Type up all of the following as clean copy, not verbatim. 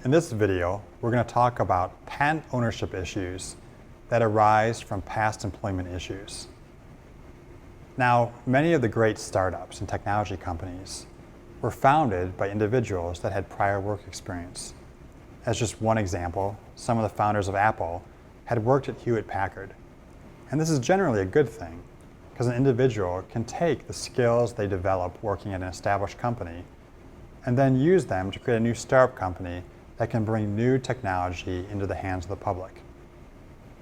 In this video, we're going to talk about patent ownership issues that arise from past employment issues. Now, many of the great startups and technology companies were founded by individuals that had prior work experience. As just one example, some of the founders of Apple had worked at Hewlett-Packard. And this is generally a good thing, because an individual can take the skills they develop working at an established company and then use them to create a new startup company that can bring new technology into the hands of the public.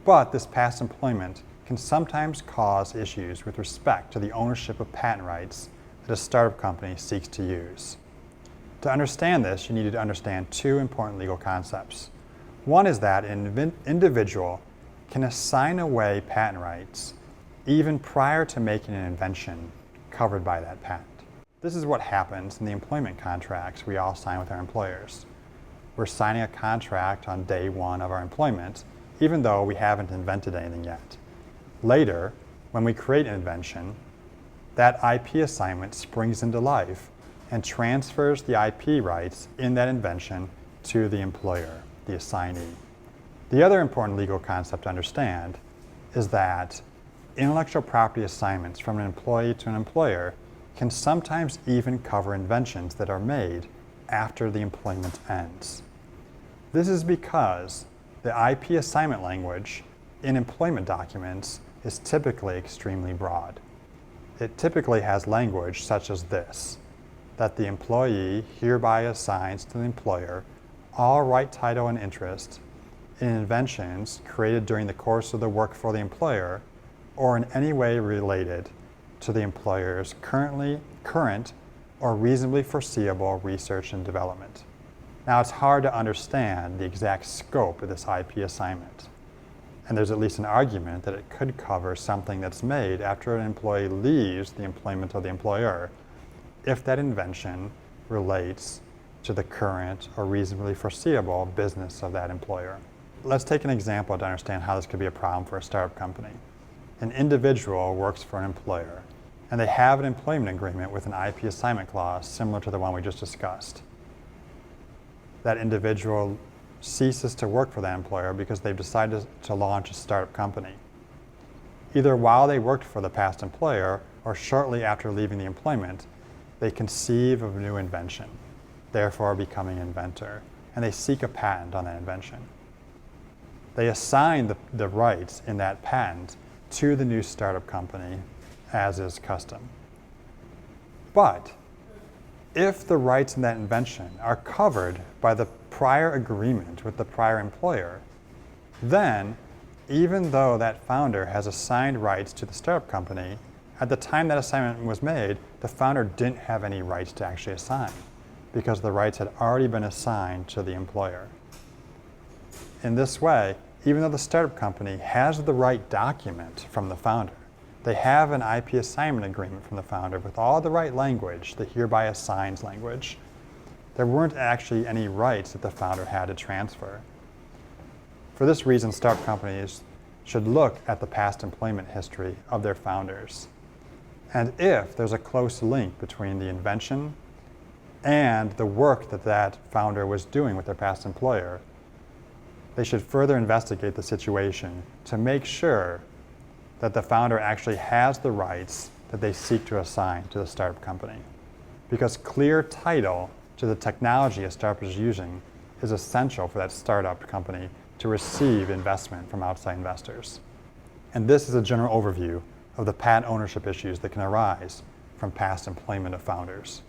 But this past employment can sometimes cause issues with respect to the ownership of patent rights that a startup company seeks to use. To understand this, you need to understand two important legal concepts. One is that an individual can assign away patent rights even prior to making an invention covered by that patent. This is what happens in the employment contracts we all sign with our employers. We're signing a contract on day one of our employment, even though we haven't invented anything yet. Later, when we create an invention, that IP assignment springs into life and transfers the IP rights in that invention to the employer, the assignee. The other important legal concept to understand is that intellectual property assignments from an employee to an employer can sometimes even cover inventions that are made after the employment ends. This is because the IP assignment language in employment documents is typically extremely broad. It typically has language such as this, that the employee hereby assigns to the employer all right, title, and interest in inventions created during the course of the work for the employer or in any way related to the employer's current or reasonably foreseeable research and development. Now, it's hard to understand the exact scope of this IP assignment, and there's at least an argument that it could cover something that's made after an employee leaves the employment of the employer, if that invention relates to the current or reasonably foreseeable business of that employer. Let's take an example to understand how this could be a problem for a startup company. An individual works for an employer, and they have an employment agreement with an IP assignment clause similar to the one we just discussed. That individual ceases to work for that employer because they've decided to launch a startup company. Either while they worked for the past employer or shortly after leaving the employment, they conceive of a new invention, therefore becoming an inventor, and they seek a patent on that invention. They assign the rights in that patent to the new startup company, as is custom. But if the rights in that invention are covered by the prior agreement with the prior employer, then even though that founder has assigned rights to the startup company, at the time that assignment was made, the founder didn't have any rights to actually assign because the rights had already been assigned to the employer. In this way, even though the startup company has the right document from the founder, they have an IP assignment agreement from the founder with all the right language, the hereby assigns language, there weren't actually any rights that the founder had to transfer. For this reason, startup companies should look at the past employment history of their founders. And if there's a close link between the invention and the work that that founder was doing with their past employer, they should further investigate the situation to make sure that the founder actually has the rights that they seek to assign to the startup company. Because clear title to the technology a startup is using is essential for that startup company to receive investment from outside investors. And this is a general overview of the patent ownership issues that can arise from past employment of founders.